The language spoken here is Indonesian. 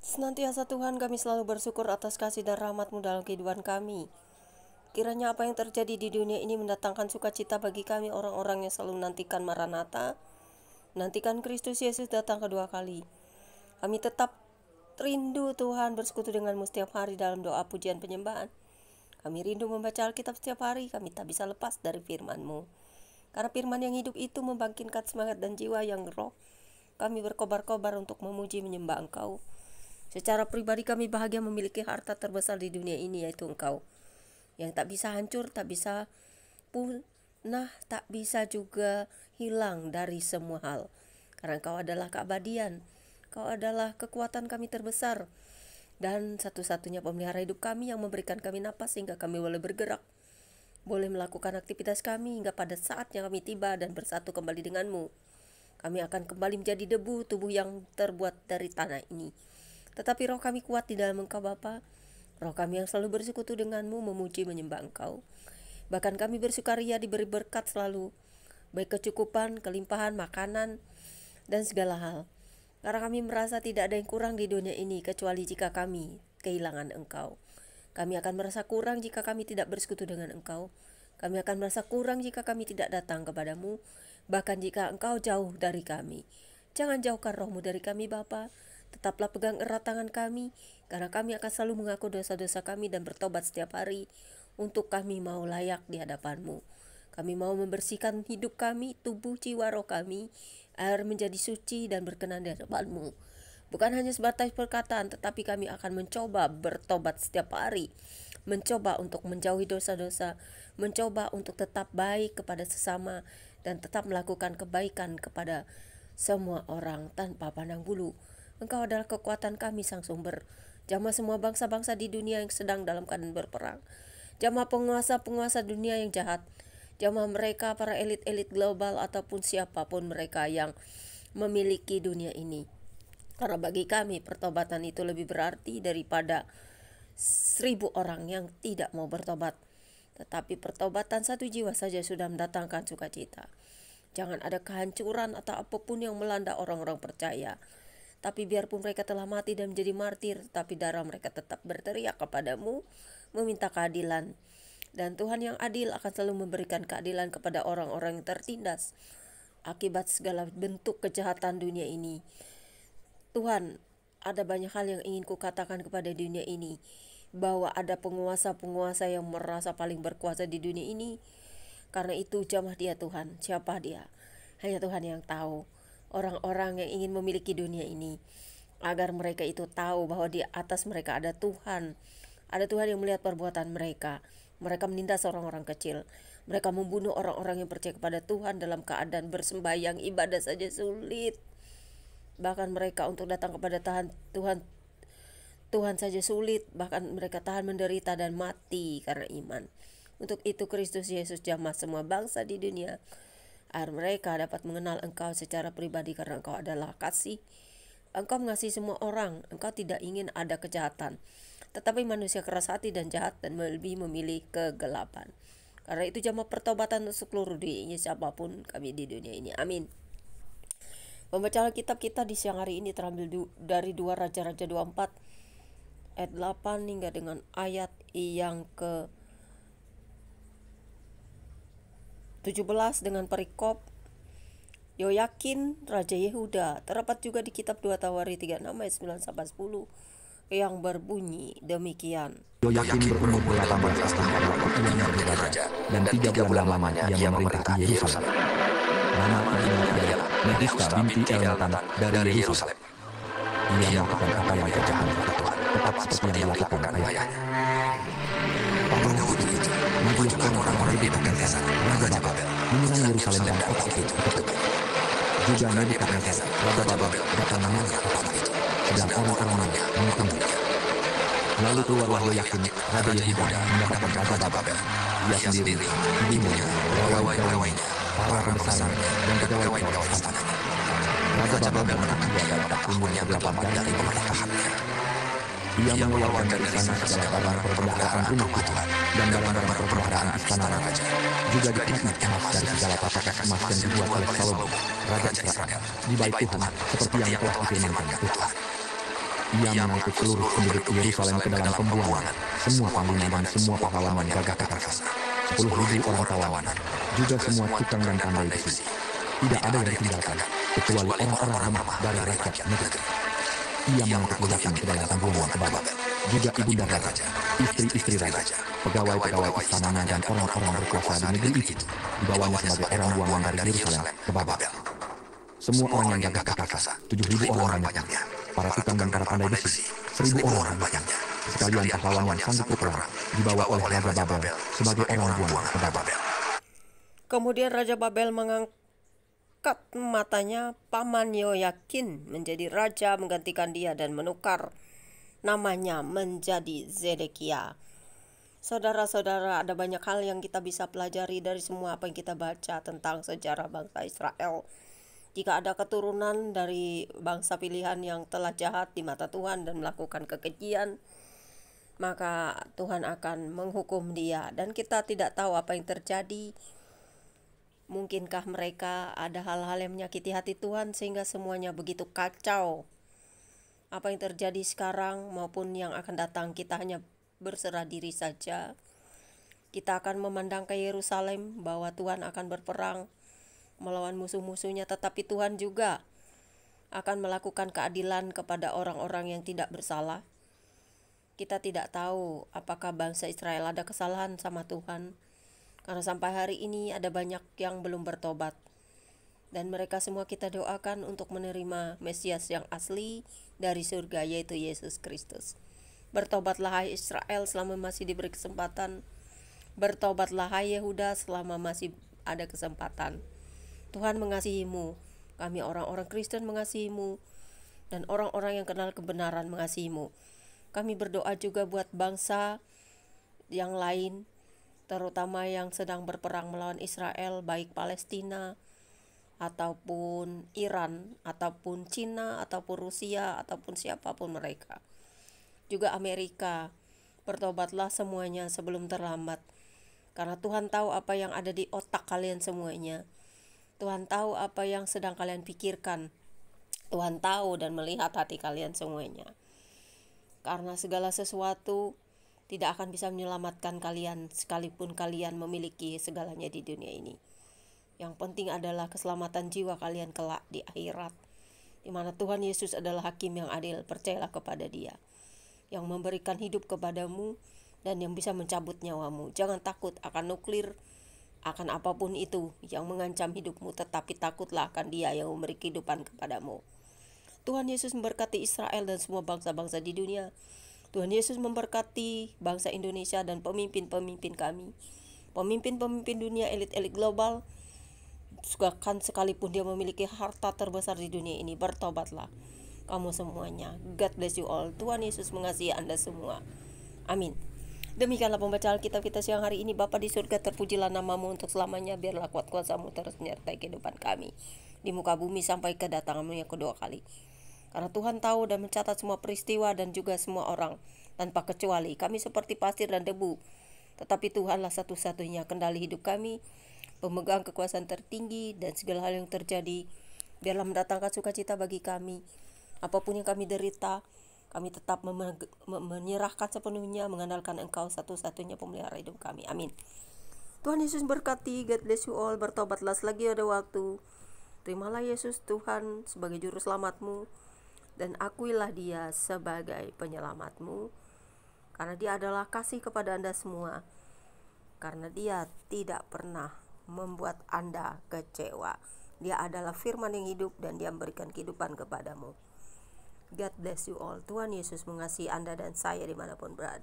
Senantiasa Tuhan, kami selalu bersyukur atas kasih dan rahmat-Mu dalam kehidupan kami. Kiranya apa yang terjadi di dunia ini mendatangkan sukacita bagi kami orang-orang yang selalu menantikan Maranatha, nantikan Kristus Yesus datang kedua kali. Kami tetap rindu Tuhan bersekutu dengan-Mu setiap hari dalam doa pujian penyembahan. Kami rindu membaca Alkitab setiap hari, kami tak bisa lepas dari firman-Mu. Karena firman yang hidup itu membangkitkan semangat dan jiwa yang roh. Kami berkobar-kobar untuk memuji menyembah Engkau. Secara pribadi kami bahagia memiliki harta terbesar di dunia ini, yaitu Engkau. Yang tak bisa hancur, tak bisa punah, tak bisa juga hilang dari semua hal. Karena Engkau adalah keabadian, Engkau adalah kekuatan kami terbesar, dan satu-satunya pemelihara hidup kami yang memberikan kami napas sehingga kami boleh bergerak, boleh melakukan aktivitas kami hingga pada saatnya kami tiba dan bersatu kembali dengan-Mu. Kami akan kembali menjadi debu tubuh yang terbuat dari tanah ini. Tetapi roh kami kuat di dalam Engkau Bapa. Roh kami yang selalu bersekutu dengan-Mu, memuji menyembah Engkau. Bahkan kami bersukaria diberi berkat selalu, baik kecukupan, kelimpahan, makanan, dan segala hal. Karena kami merasa tidak ada yang kurang di dunia ini, kecuali jika kami kehilangan Engkau. Kami akan merasa kurang jika kami tidak bersekutu dengan Engkau. Kami akan merasa kurang jika kami tidak datang kepadamu, bahkan jika Engkau jauh dari kami. Jangan jauhkan roh-Mu dari kami Bapa. Tetaplah pegang erat tangan kami, karena kami akan selalu mengaku dosa-dosa kami dan bertobat setiap hari, untuk kami mau layak di hadapan-Mu. Kami mau membersihkan hidup kami, tubuh, jiwa, roh kami, agar menjadi suci dan berkenan di hadapan-Mu. Bukan hanya sebatas perkataan, tetapi kami akan mencoba bertobat setiap hari, mencoba untuk menjauhi dosa-dosa, mencoba untuk tetap baik kepada sesama, dan tetap melakukan kebaikan kepada semua orang tanpa pandang bulu. Engkau adalah kekuatan kami, Sang Sumber. Jamah semua bangsa-bangsa di dunia yang sedang dalam keadaan berperang. Jamah penguasa-penguasa dunia yang jahat. Jamah mereka, para elit-elit global ataupun siapapun mereka yang memiliki dunia ini. Karena bagi kami pertobatan itu lebih berarti daripada 1000 orang yang tidak mau bertobat. Tetapi pertobatan satu jiwa saja sudah mendatangkan sukacita. Jangan ada kehancuran atau apapun yang melanda orang-orang percaya. Tapi biarpun mereka telah mati dan menjadi martir, tapi darah mereka tetap berteriak kepadamu, meminta keadilan. Dan Tuhan yang adil akan selalu memberikan keadilan kepada orang-orang yang tertindas akibat segala bentuk kejahatan dunia ini. Tuhan, ada banyak hal yang ingin kukatakan kepada dunia ini, bahwa ada penguasa-penguasa yang merasa paling berkuasa di dunia ini. Karena itu jamah dia Tuhan, siapa dia? Hanya Tuhan yang tahu. Orang-orang yang ingin memiliki dunia ini, agar mereka itu tahu bahwa di atas mereka ada Tuhan. Ada Tuhan yang melihat perbuatan mereka. Mereka menindas orang-orang kecil. Mereka membunuh orang-orang yang percaya kepada Tuhan dalam keadaan bersembahyang, ibadah saja sulit. Bahkan mereka untuk datang kepada Tuhan saja sulit. Bahkan mereka tahan menderita dan mati karena iman. Untuk itu Kristus Yesus jamah semua bangsa di dunia, agar mereka dapat mengenal Engkau secara pribadi, karena Engkau adalah kasih. Engkau mengasihi semua orang. Engkau tidak ingin ada kejahatan, tetapi manusia keras hati dan jahat dan lebih memilih kegelapan. Karena itu jamah pertobatan untuk seluruh dunia, siapapun kami di dunia ini. Amin. Pembacaan Alkitab kita di siang hari ini terambil dari 2 Raja-Raja 24 ayat 8 hingga dengan ayat yang ke 17 dengan perikop Yoyakin Raja Yehuda. Terdapat juga di kitab 2 Tawari 36 ayat 9 sampai 10 yang berbunyi demikian. Yoyakin berumur 18 tahun waktu ia menjadi raja, dan 3 bulan lamanya ia memerintah Yerusalem. Nama ibunya adalah Nehushta binti Elnatan dari Yerusalem. Ia melakukan apa yang dikerjakan kepada Tuhan, tetap seperti yang dilakukan ayahnya. Pada waktu itu, majulah orang-orang di Nebukadnezar, raja Babel, menyerang Yerusalem dan kota itu bertutup. Juga Nebukadnezar, raja Babel, datang menyerang kota itu, sedang orang-orangnya mengepungnya. Lalu keluarlah Yoyakin, raja Yehuda, menghadapkan raja Babel. Ia sendiri, ibunya, pegawai-pegawainya, para pembesarnya, dan pegawai-pegawai istananya. Raja Babel menangkap dia pada tahun yang ke-8 dari pemerintahannya. Ia mengeluarkan dari sana segala barang perbendaharaan rumah Tuhan dan barang-barang perbendaharaan istana raja. Juga dikasih emas dari segala tatakan emas yang dibuat oleh Salomo, raja Israel, di bait Tuhan, seperti yang telah difirmankan Tuhan. Ia mengangkut seluruh penduduk Yerusalem ke dalam pembuangan, semua panglima dan semua pahlawan yang gagah perkasa, 10.000 orang tawanan, juga semua tukang dan pandai besi. Tidak ada yang ditinggalkan, kecuali orang-orang lemah dari rakyat negeri. Ia mengangkut Yehoyakim ke dalam pembuangan ke Babel, juga ibunda raja, istri-istri raja, pegawai-pegawai istananya dan orang-orang berkuasa di negeri itu, dibawanya sebagai orang buangan dari Yerusalem ke Babel. Semua orang yang gagah perkasa, 7.000 orang banyaknya, para tukang dan para pandai besi, 1.000 orang banyaknya, sekalian pahlawan yang sanggup berperang, dibawa oleh Raja Babel sebagai orang buangan ke Babel. Kemudian Raja Babel mengangkat matanya paman Yehoyakin menjadi raja menggantikan dia dan menukar namanya menjadi Zedekia. Saudara-saudara, ada banyak hal yang kita bisa pelajari dari semua apa yang kita baca tentang sejarah bangsa Israel. Jika ada keturunan dari bangsa pilihan yang telah jahat di mata Tuhan dan melakukan kekejian, maka Tuhan akan menghukum dia. Dan kita tidak tahu apa yang terjadi. Mungkinkah mereka ada hal-hal yang menyakiti hati Tuhan sehingga semuanya begitu kacau. Apa yang terjadi sekarang maupun yang akan datang, kita hanya berserah diri saja. Kita akan memandang ke Yerusalem bahwa Tuhan akan berperang melawan musuh-musuhnya, tetapi Tuhan juga akan melakukan keadilan kepada orang-orang yang tidak bersalah. Kita tidak tahu apakah bangsa Israel ada kesalahan sama Tuhan, karena sampai hari ini ada banyak yang belum bertobat. Dan mereka semua kita doakan untuk menerima Mesias yang asli dari surga, yaitu Yesus Kristus. Bertobatlah hai Israel selama masih diberi kesempatan. Bertobatlah hai Yehuda selama masih ada kesempatan. Tuhan mengasihimu, kami orang-orang Kristen mengasihimu, dan orang-orang yang kenal kebenaran mengasihimu. Kami berdoa juga buat bangsa yang lain, terutama yang sedang berperang melawan Israel, baik Palestina, ataupun Iran, ataupun Cina, ataupun Rusia, ataupun siapapun mereka. Juga Amerika, bertobatlah semuanya sebelum terlambat. Karena Tuhan tahu apa yang ada di otak kalian semuanya. Tuhan tahu apa yang sedang kalian pikirkan. Tuhan tahu dan melihat hati kalian semuanya. Karena segala sesuatu tidak akan bisa menyelamatkan kalian sekalipun kalian memiliki segalanya di dunia ini. Yang penting adalah keselamatan jiwa kalian kelak di akhirat, di mana Tuhan Yesus adalah hakim yang adil. Percayalah kepada Dia yang memberikan hidup kepadamu dan yang bisa mencabut nyawamu. Jangan takut akan nuklir, akan apapun itu yang mengancam hidupmu, tetapi takutlah akan Dia yang memberi kehidupan kepadamu. Tuhan Yesus memberkati Israel dan semua bangsa-bangsa di dunia. Tuhan Yesus memberkati bangsa Indonesia dan pemimpin-pemimpin kami, pemimpin-pemimpin dunia, elit-elit global. Bahkan sekalipun dia memiliki harta terbesar di dunia ini, bertobatlah kamu semuanya. God bless you all. Tuhan Yesus mengasihi Anda semua. Amin. Demikianlah pembacaan Alkitab kita siang hari ini. Bapa di surga, terpujilah namamu untuk selamanya. Biarlah kuat kuasa-Mu terus menyertai kehidupan kami di muka bumi sampai kedatangan-Mu yang kedua kali. Karena Tuhan tahu dan mencatat semua peristiwa dan juga semua orang tanpa kecuali. Kami seperti pasir dan debu, tetapi Tuhanlah satu-satunya kendali hidup kami, pemegang kekuasaan tertinggi, dan segala hal yang terjadi biarlah mendatangkan sukacita bagi kami. Apapun yang kami derita, kami tetap menyerahkan sepenuhnya, mengandalkan Engkau satu-satunya pemelihara hidup kami. Amin. Tuhan Yesus berkati. God bless you all. Bertobatlah selagi ada waktu. Terimalah Yesus Tuhan sebagai juru selamatmu, dan akuilah Dia sebagai penyelamatmu, karena Dia adalah kasih kepada Anda semua, karena Dia tidak pernah membuat Anda kecewa. Dia adalah firman yang hidup dan Dia memberikan kehidupan kepadamu. God bless you all. Tuhan Yesus mengasihi Anda dan saya dimanapun berada.